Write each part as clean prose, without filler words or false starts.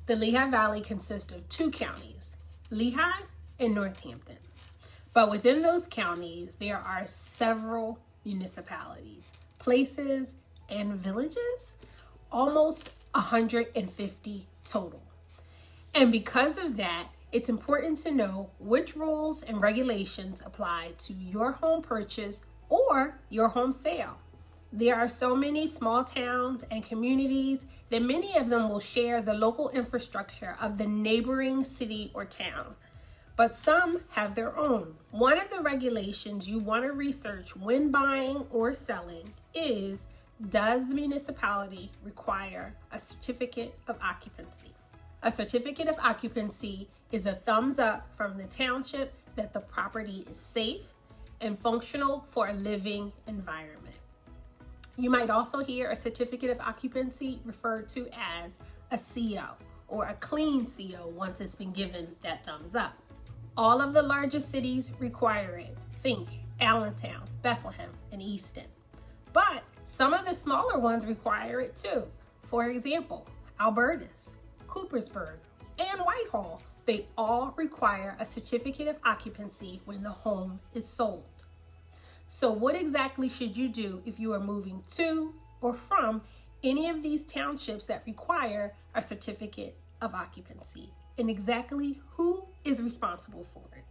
The Lehigh Valley consists of two counties, Lehigh and Northampton. But within those counties, there are several municipalities, places, and villages, almost 150 total. And because of that, it's important to know which rules and regulations apply to your home purchase or your home sale. There are so many small towns and communities that many of them will share the local infrastructure of the neighboring city or town, but some have their own. One of the regulations you want to research when buying or selling is, does the municipality require a certificate of occupancy? A certificate of occupancy is a thumbs up from the township that the property is safe and functional for a living environment. You might also hear a certificate of occupancy referred to as a CO or a clean CO once it's been given that thumbs up. All of the largest cities require it. Think Allentown, Bethlehem, and Easton. But some of the smaller ones require it too. For example, Albertus, Coopersburg, and Whitehall, they all require a certificate of occupancy when the home is sold. So what exactly should you do if you are moving to or from any of these townships that require a certificate of occupancy? And exactly who is responsible for it?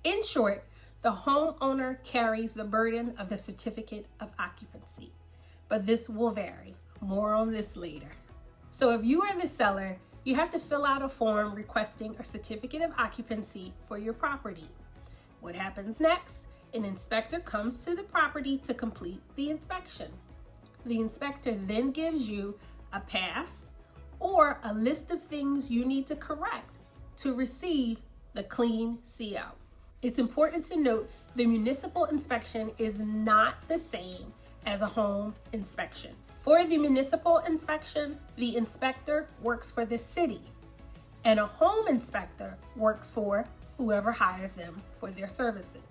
In short, the homeowner carries the burden of the certificate of occupancy, but this will vary. More on this later. So if you are the seller, you have to fill out a form requesting a certificate of occupancy for your property. What happens next? An inspector comes to the property to complete the inspection. The inspector then gives you a pass or a list of things you need to correct to receive the clean CO. It's important to note the municipal inspection is not the same as a home inspection. For the municipal inspection, the inspector works for the city, and a home inspector works for whoever hires them for their services.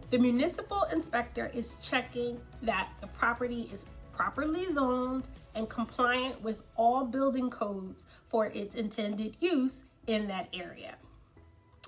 The municipal inspector is checking that the property is properly zoned and compliant with all building codes for its intended use in that area.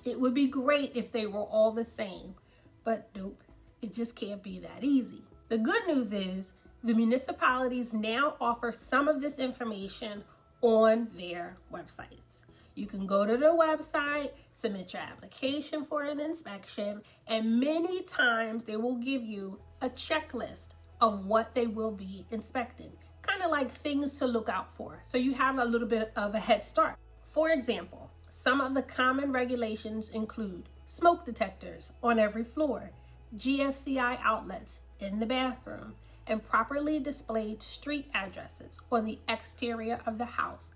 It would be great if they were all the same, but nope, it just can't be that easy. The good news is the municipalities now offer some of this information on their websites. You can go to the website, submit your application for an inspection, and many times they will give you a checklist of what they will be inspecting, kind of like things to look out for, so you have a little bit of a head start. For example, some of the common regulations include smoke detectors on every floor, GFCI outlets in the bathroom, and properly displayed street addresses on the exterior of the house.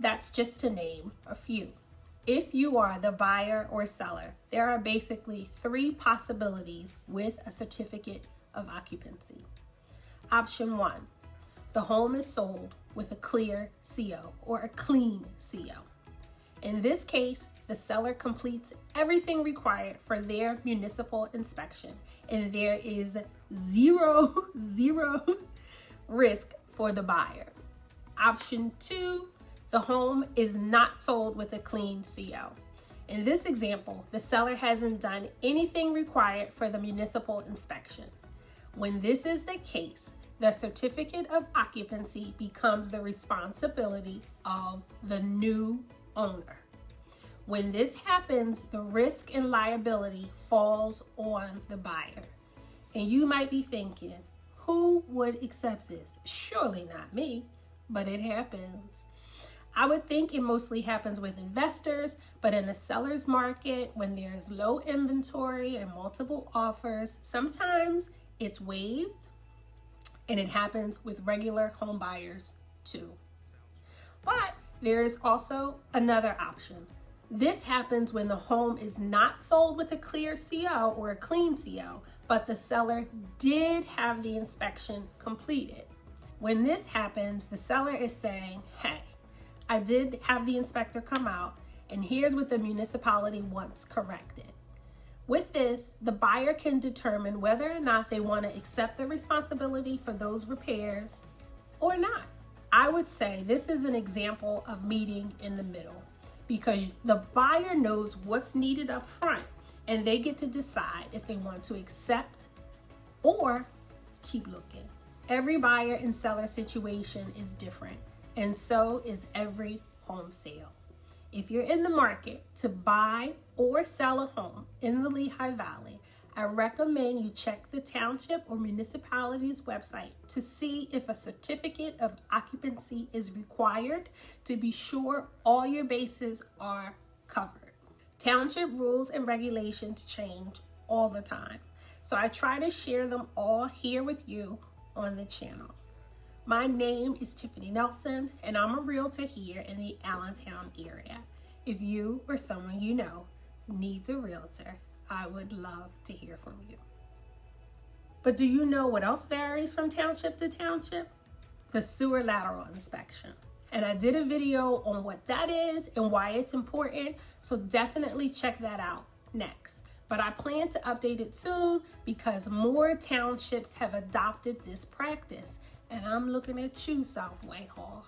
That's just to name a few. If you are the buyer or seller, there are basically three possibilities with a certificate of occupancy. Option 1, the home is sold with a clear CO or a clean CO. In this case, the seller completes everything required for their municipal inspection, and there is zero risk for the buyer. Option 2, the home is not sold with a clean CO. In this example, the seller hasn't done anything required for the municipal inspection. When this is the case, the certificate of occupancy becomes the responsibility of the new owner. When this happens, the risk and liability falls on the buyer. And you might be thinking, who would accept this? Surely not me, but it happens. I would think it mostly happens with investors, but in a seller's market, when there's low inventory and multiple offers, sometimes it's waived, and it happens with regular home buyers too. But there is also another option. This happens when the home is not sold with a clear CO or a clean CO, but the seller did have the inspection completed. When this happens, the seller is saying, hey, I did have the inspector come out, and here's what the municipality wants corrected. With this, the buyer can determine whether or not they want to accept the responsibility for those repairs or not. I would say this is an example of meeting in the middle. because the buyer knows what's needed up front and they get to decide if they want to accept or keep looking. Every buyer and seller situation is different, and so is every home sale. If you're in the market to buy or sell a home in the Lehigh Valley, I recommend you check the township or municipality's website to see if a certificate of occupancy is required to be sure all your bases are covered. Township rules and regulations change all the time, so I try to share them all here with you on the channel. My name is Tiffany Nelson, and I'm a realtor here in the Allentown area. If you or someone you know needs a realtor, I would love to hear from you. But do you know what else varies from township to township? The sewer lateral inspection. And I did a video on what that is and why it's important, so definitely check that out next. But I plan to update it soon because more townships have adopted this practice. And I'm looking at you, South Whitehall.